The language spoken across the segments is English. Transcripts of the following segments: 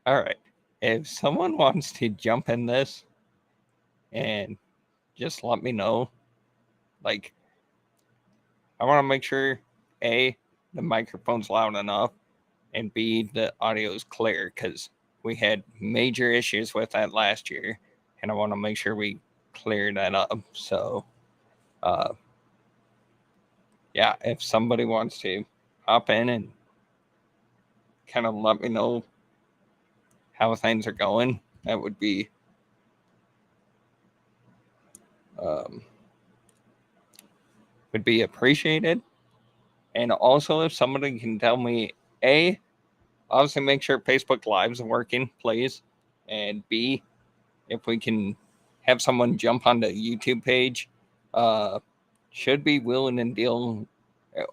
All right. If someone wants to jump in this and just let me know, like, I want to make sure A, the microphone's loud enough, and B, the audio is clear because we had major issues with that last year, and I want to make sure we clear that up. So, uh, yeah, if somebody wants to hop in and kind of let me know how things are going, that um, would be appreciated. And also, if somebody can tell me, A, obviously make sure Facebook Lives are working, please, and B, if we can have someone jump on the YouTube page, uh, should be willing and deal.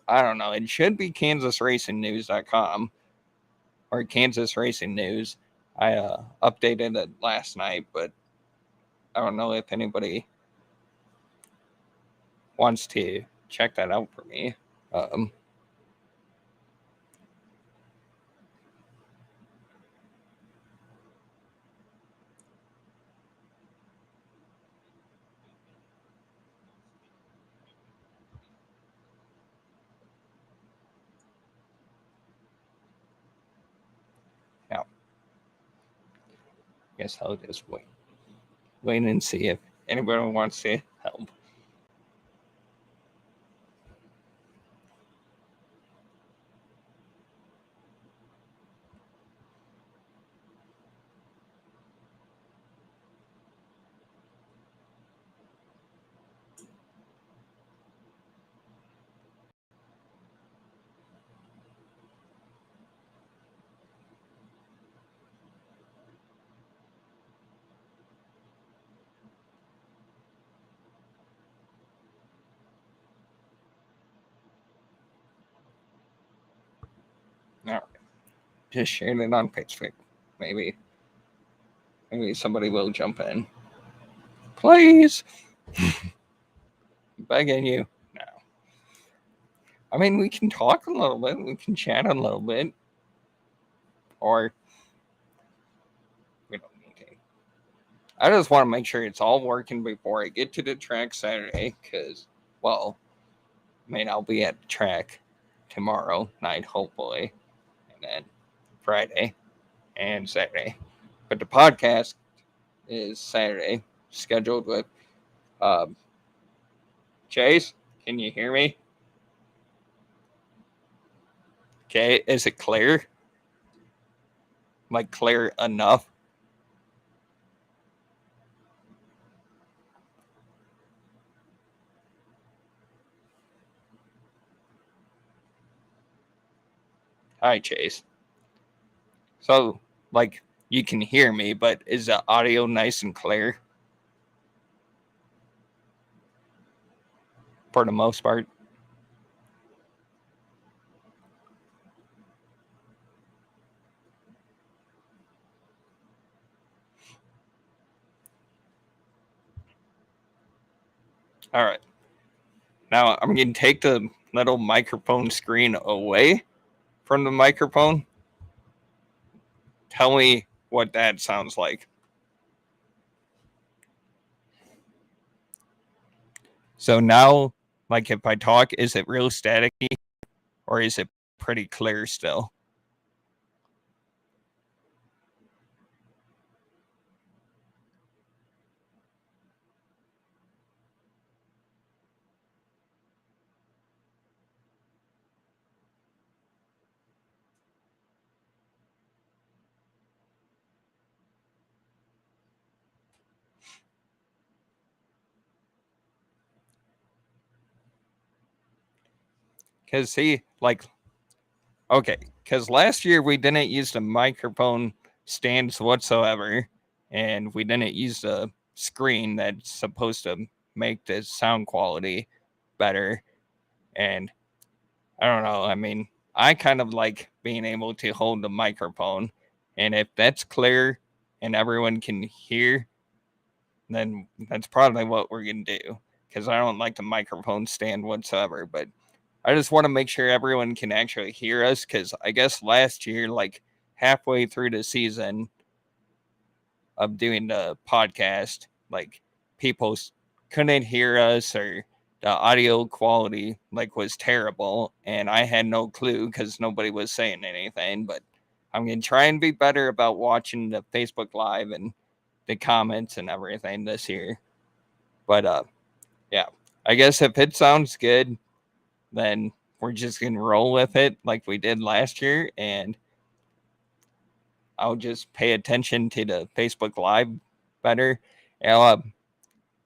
I don't know. It should be KansasRacingNews.com or Kansas Racing News. I updated it last night, but I don't know if anybody wants to check that out for me. Um, yeah, guess I'll just wait and see if anybody wants to help. All right, just sharing it on Facebook. Maybe maybe somebody will jump in. Please, begging you. No, I mean we can talk a little bit. We can chat a little bit, or we don't need to. I just want to make sure it's all working before I get to the track Saturday. Because, well, I mean I'll be at the track tomorrow night, hopefully, and then Friday and Saturday. But the podcast is Saturday, scheduled with um, Chase. Can you hear me? Okay, is it clear? Like clear enough? Hi, Chase. So, like, you can hear me, but is the audio nice and clear for the most part? All right. Now I'm going to take the little microphone screen away from the microphone. Tell me what that sounds like. So now, like if I talk, is it real staticky or is it pretty clear still? Because, see, like, okay, because last year we didn't use the microphone stands whatsoever, and we didn't use the screen that's supposed to make the sound quality better. And I don't know. I mean, I kind of like being able to hold the microphone, and if that's clear and everyone can hear, then that's probably what we're gonna do. Because I don't like the microphone stand whatsoever, but I just want to make sure everyone can actually hear us. Because I guess last year, like halfway through the season of doing the podcast, like people couldn't hear us or the audio quality like was terrible, and I had no clue because nobody was saying anything. But I'm gonna try and be better about watching the Facebook Live and the comments and everything this year. But yeah, I guess if it sounds good, then we're just gonna roll with it like we did last year, and I'll just pay attention to the Facebook Live better.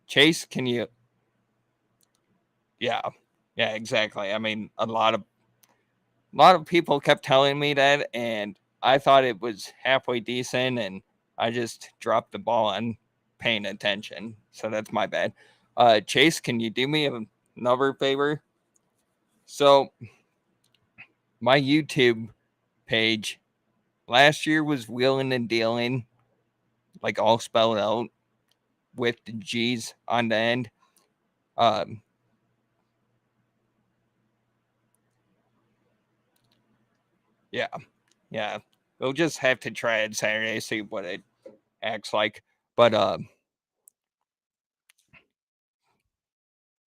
Chase, can you? Yeah, yeah, exactly. I mean, a lot of people kept telling me that, and I thought it was halfway decent, and I just dropped the ball on paying attention. So that's my bad. Chase, can you do me another favor? So my YouTube page last year was Wheeling and Dealing, like all spelled out with the G's on the end. Um, yeah, yeah. We'll just have to try it Saturday, see what it acts like. But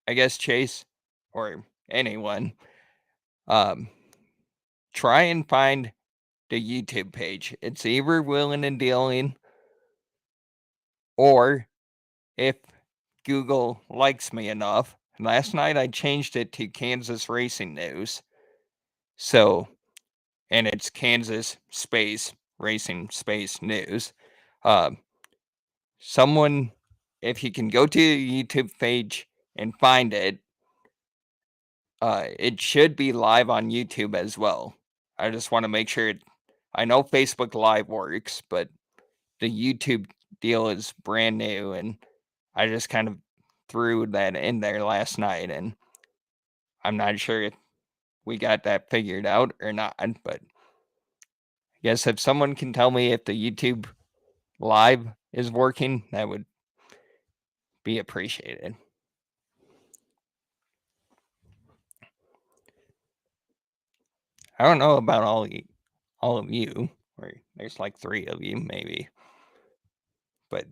I guess Chase or anyone, um, try and find the YouTube page. It's either Willing and Dealing, or if Google likes me enough. Last night I changed it to Kansas Racing News. So, and it's Kansas space racing space news. Uh, someone, if you can go to the YouTube page and find it should be live on YouTube as well. I just want to make sure. I know Facebook Live works, but the YouTube deal is brand new, and I just kind of threw that in there last night, and I'm not sure if we got that figured out or not. But I guess if someone can tell me if the YouTube Live is working, that would be appreciated. I don't know about all of you, or there's like 3 of you maybe, but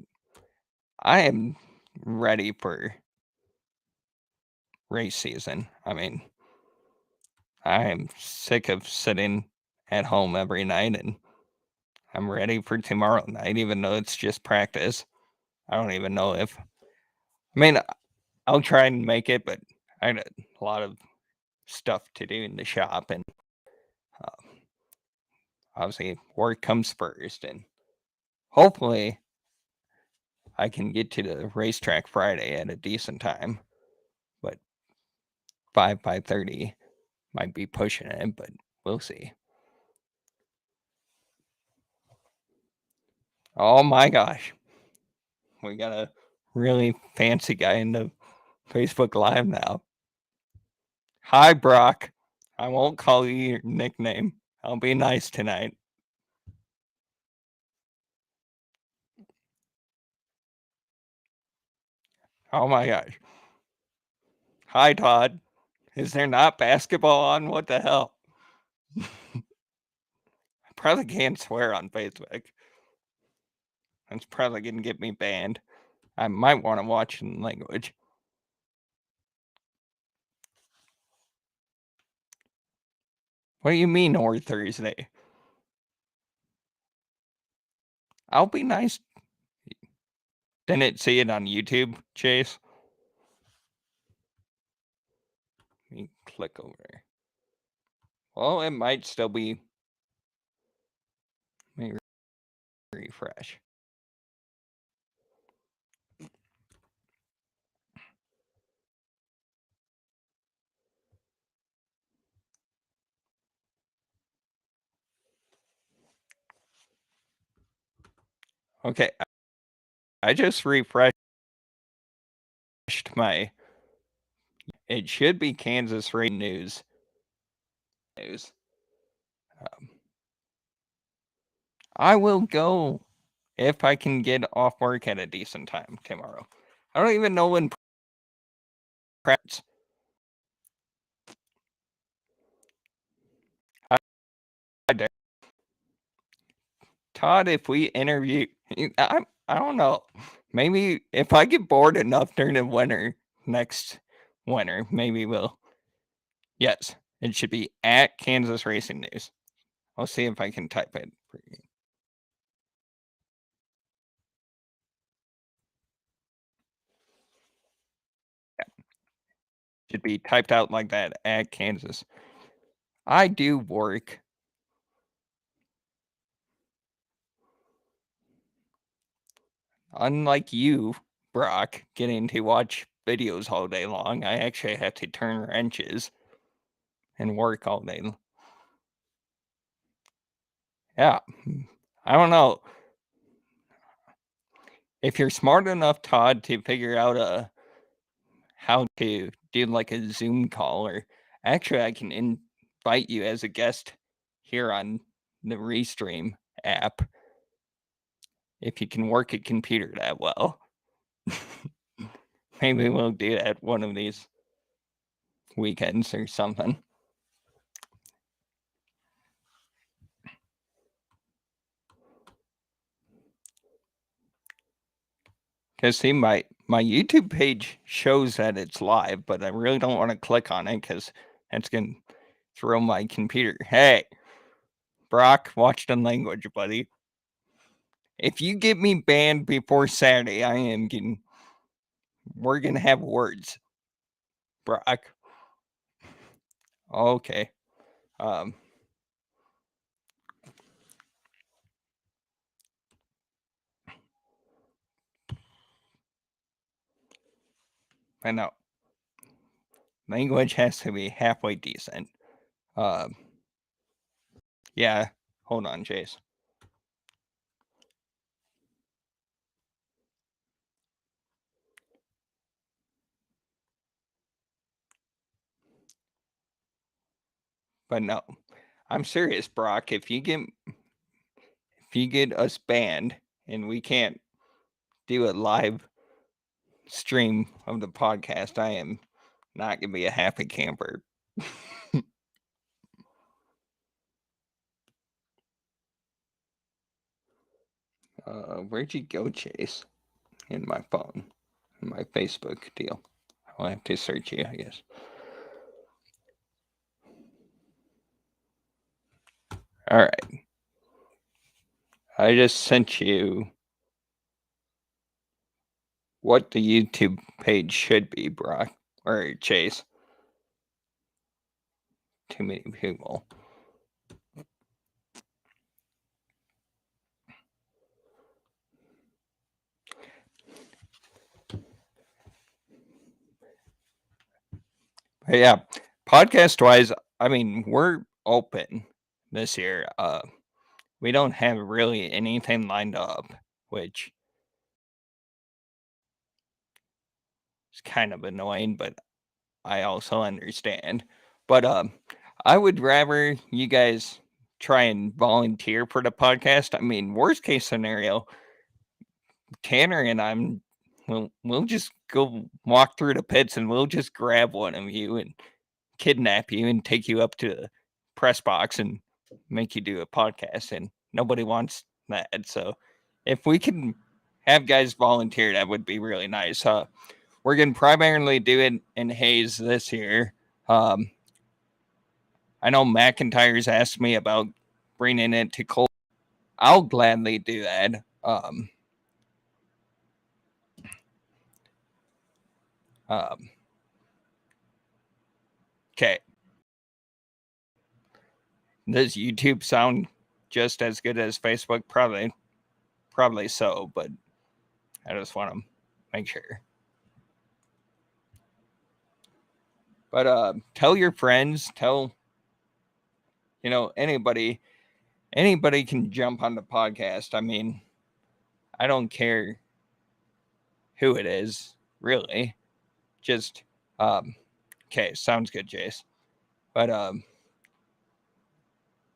I am ready for race season. I mean, I am sick of sitting at home every night, and I'm ready for tomorrow night, even though it's just practice. I don't even know if, I mean, I'll try and make it, but I got a lot of stuff to do in the shop, and uh, obviously work comes first, and hopefully I can get to the racetrack Friday at a decent time. But 5:30 might be pushing it, but we'll see. Oh my gosh, we got a really fancy guy in the Facebook Live now. Hi, Brock. I won't call you your nickname. I'll be nice tonight. Oh my gosh. Hi, Todd. Is there not basketball on? What the hell? I probably can't swear on Facebook. That's probably going to get me banned. I might want to watch in language. What do you mean, or Thursday? I'll be nice. Didn't see it on YouTube, Chase. Let me click over. Well, it might still be. Let me refresh. Okay, I just refreshed my. It should be Kansas Racing News. Um, I will go if I can get off work at a decent time tomorrow. I don't even know when practice. I Todd, if we interview, I don't know. Maybe if I get bored enough during the next winter, maybe we'll. Yes, it should be at Kansas Racing News. I'll see if I can type it for you. Yeah, should be typed out like that at Kansas. I do work. Unlike you, Brock, getting to watch videos all day long, I actually have to turn wrenches and work all day. Yeah, I don't know. If you're smart enough, Todd, to figure out how to do like a Zoom call, or actually, I can invite you as a guest here on the Restream app if you can work a computer that well. Maybe we'll do that one of these weekends or something. Because see, my YouTube page shows that it's live, but I really don't want to click on it because that's gonna throw my computer. Hey, Brock, watch the language, buddy. If you get me banned before Saturday, I am getting. We're gonna have words, Brock. Okay. Um. I know. Language has to be halfway decent. Yeah. Hold on, Chase. But no, I'm serious, Brock. If you get us banned and we can't do a live stream of the podcast, I am not gonna be a happy camper. Where'd you go, Chase? In my phone, in my Facebook deal. I'll have to search you, I guess. All right. I just sent you what the YouTube page should be, Brock or Chase. Too many people. But yeah, podcast wise, I mean, we're open this year. We don't have really anything lined up, which is kind of annoying, but I also understand. But I would rather you guys try and volunteer for the podcast. I mean, worst case scenario, Tanner and we'll just go walk through the pits and we'll just grab one of you and kidnap you and take you up to the press box and make you do a podcast. And nobody wants that. So if we can have guys volunteer, that would be really nice. We're going to primarily do it in Hayes this year. I know McIntyre's asked me about bringing it to Cole. I'll gladly do that. Okay. Does YouTube sound just as good as Facebook? Probably so, but I just want to make sure. But tell your friends, tell anybody can jump on the podcast. I mean, I don't care who it is, really. Just okay, sounds good, Jace. But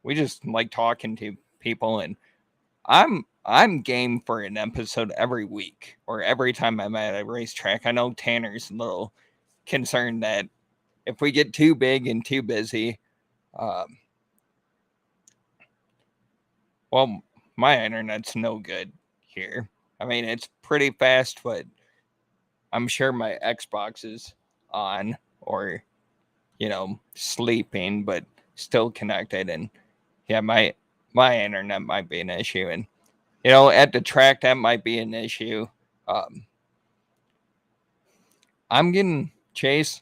we just like talking to people, and I'm game for an episode every week or every time I'm at a racetrack. I know Tanner's a little concerned that if we get too big and too busy, well, my internet's no good here. I mean, it's pretty fast, but I'm sure my Xbox is on or, sleeping, but still connected. And yeah, my internet might be an issue. And, at the track, that might be an issue. Um, I'm getting Chase.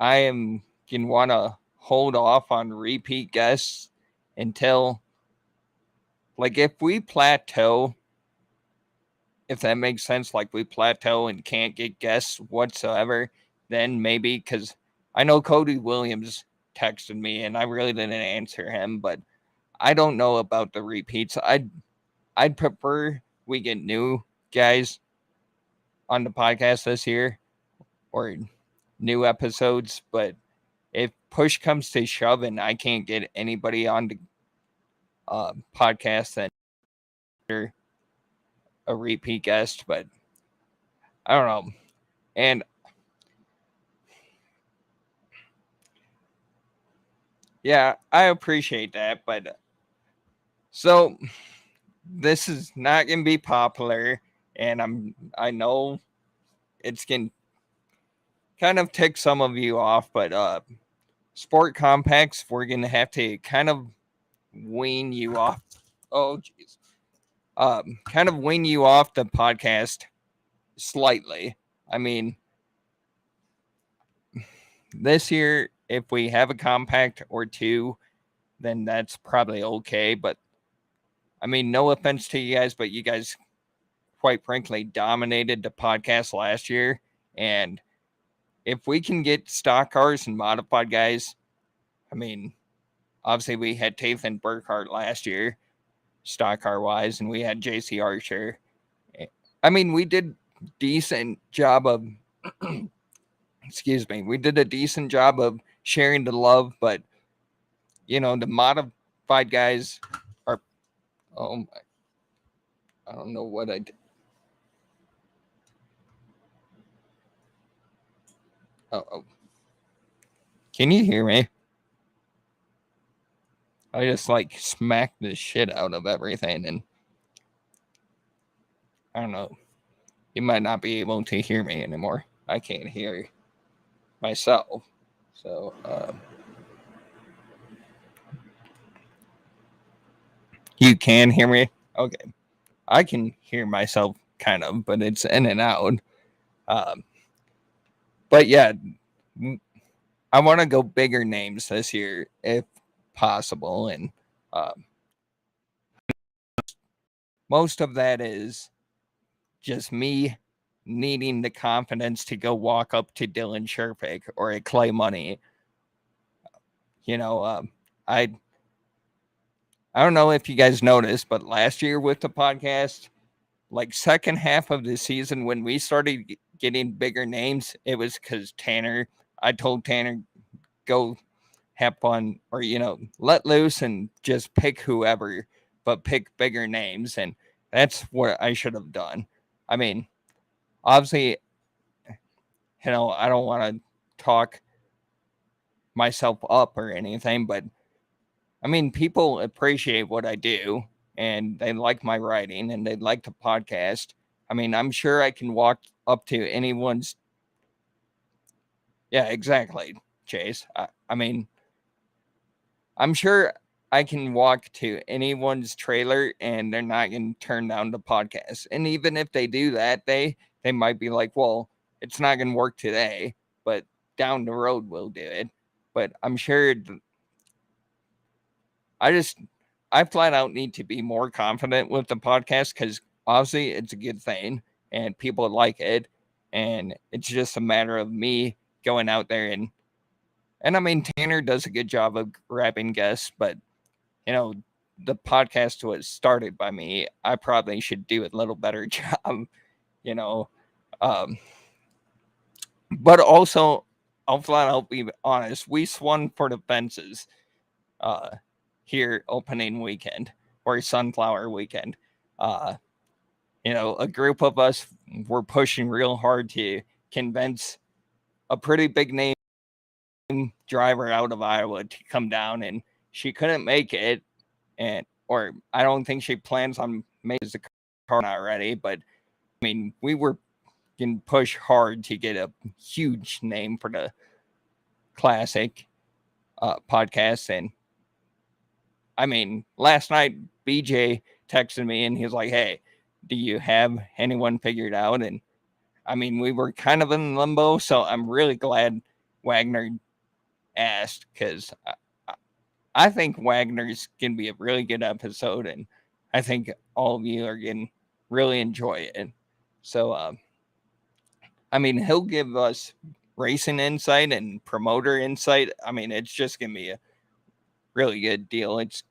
I am going to want to hold off on repeat guests until, like, if we plateau, if that makes sense, like we plateau and can't get guests whatsoever, then maybe, because I know Cody Williams texted me and I really didn't answer him, but I don't know about the repeats. I'd prefer we get new guys on the podcast this year or new episodes, but if push comes to shove and I can't get anybody on the podcast, then a repeat guest. But I don't know. And yeah, I appreciate that. But so this is not going to be popular. And I know it's going to kind of tick some of you off, but Sport Compacts, we're going to have to kind of wean you off. Oh, jeez. Kind of wean you off the podcast slightly. I mean, this year, if we have a compact or two, then that's probably okay. But I mean, no offense to you guys, but you guys, quite frankly, dominated the podcast last year. And if we can get stock cars and modified guys, I mean, obviously we had Tathan Burkhart last year, stock car wise, and we had JC Archer. I mean, we did decent job of excuse me, we did a decent job of sharing the love, but the modified guys are, oh my, I don't know what I did. Oh, can you hear me? I just like smacked the shit out of everything, and I don't know. You might not be able to hear me anymore. I can't hear myself. So, you can hear me? Okay. I can hear myself kind of, but it's in and out. Um, but yeah, I want to go bigger names this year if possible. And most of that is just me needing the confidence to go walk up to Dylan Sherpick or a Clay Money. I don't know if you guys noticed, but last year with the podcast, like second half of the season when we started getting bigger names, it was because I told Tanner, go have fun or, let loose and just pick whoever, but pick bigger names. And that's what I should have done. I mean, obviously, I don't want to talk myself up or anything, but I mean, people appreciate what I do and they like my writing and they like the podcast. I mean, I'm sure I can walk up to anyone's. Yeah, exactly, Chase. I mean, I'm sure I can walk to anyone's trailer and they're not going to turn down the podcast. And even if they do that, they might be like, well, it's not going to work today, but down the road we'll do it. But I'm sure I flat out need to be more confident with the podcast because obviously it's a good thing and people like it. And it's just a matter of me going out there and I mean, Tanner does a good job of grabbing guests, but the podcast was started by me. I probably should do a little better job, you know. Um, but also, I'll flat out be honest. We swung for the fences uh, here opening weekend or Sunflower weekend. Uh, a group of us were pushing real hard to convince a pretty big name driver out of Iowa to come down, and she couldn't make it. And or I don't think she plans on making the car already, but I mean, we were can push hard to get a huge name for the classic podcast. And I mean, last night BJ texted me and he was like, "Hey, do you have anyone figured out?" And I mean, we were kind of in limbo, so I'm really glad Wagner asked, because I think Wagner's gonna be a really good episode, and I think all of you are gonna really enjoy it. So, I mean, he'll give us racing insight and promoter insight. I mean, it's just gonna be a really good deal. It's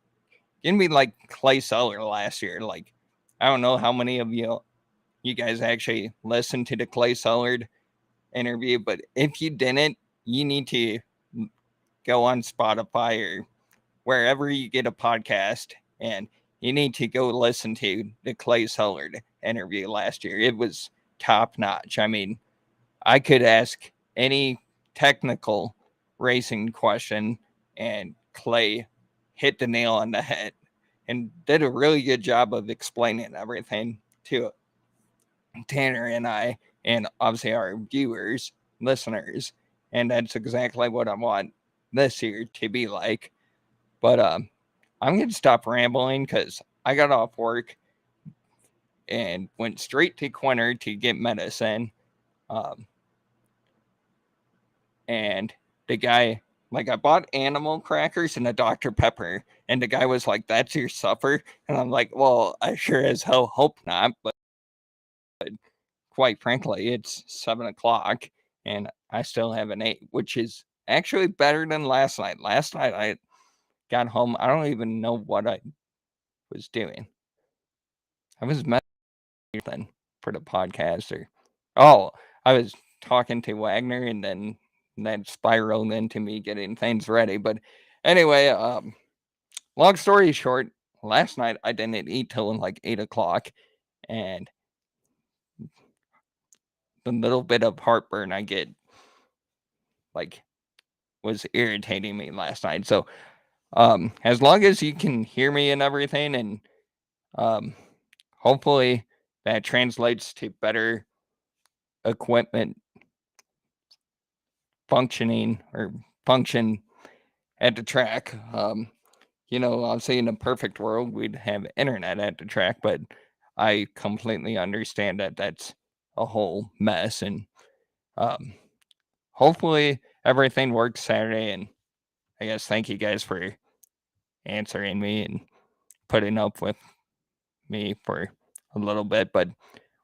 gonna be like Clay Suller last year. Like, I don't know how many of you guys actually listened to the Clay Suller interview, but if you didn't, you need to go on Spotify or wherever you get a podcast, and you need to go listen to the Clay Suller interview last year. It was top notch. I mean, I could ask any technical racing question, and Clay hit the nail on the head and did a really good job of explaining everything to Tanner and I, and obviously our viewers, listeners. And that's exactly what I want this year to be like. But I'm going to stop rambling because I got off work and went straight to Quinter to get medicine. Um, and the guy, like, I bought animal crackers and a Dr. Pepper, and the guy was like, "That's your supper?" And I'm like, "Well, I sure as hell hope not, but quite frankly, it's 7 o'clock and I still haven't ate, which is actually better than last night. Last night I got home, I don't even know what I was doing. I was messing for the podcast, or I was talking to Wagner, and then that spiraled into me getting things ready. But anyway, long story short, last night I didn't eat till like 8 o'clock, and the little bit of heartburn I get, like, was irritating me last night. So as long as you can hear me and everything, and um hopefully that translates to better equipment functioning or function at the track. Obviously in a perfect world we'd have internet at the track, but I completely understand that that's a whole mess. And um hopefully everything works Saturday. And I guess thank you guys for answering me and putting up with me for a little bit. But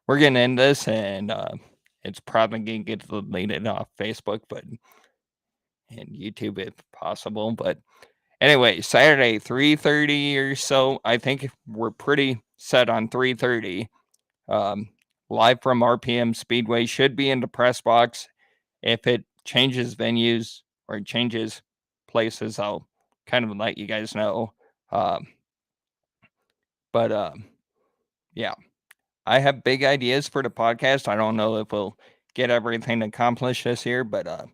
we're gonna end this, and it's probably gonna get deleted off Facebook, but and YouTube if possible. But anyway, Saturday 3:30 or so. I think we're pretty set on 3:30. Um, Live from RPM Speedway, should be in the press box. If it changes venues or changes places, I'll kind of let you guys know. Um, but yeah, I have big ideas for the podcast. I don't know if we'll get everything accomplished this year, but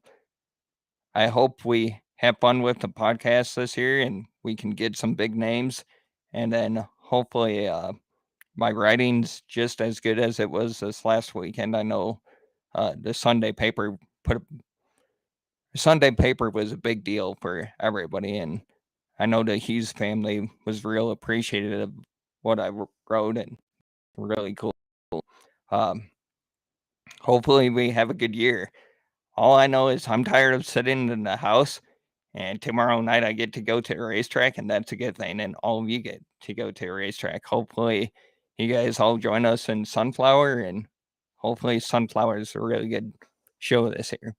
I hope we have fun with the podcast this year and we can get some big names. And then hopefully my writing's just as good as it was this last weekend. I know the Sunday paper was a big deal for everybody, and I know the Hughes family was real appreciative of what I wrote, and really cool. Um, Hopefully we have a good year. All I know is I'm tired of sitting in the house, and tomorrow night I get to go to a racetrack, and that's a good thing. And all of you get to go to a racetrack. Hopefully you guys all join us in Sunflower, and hopefully Sunflower is a really good show this year.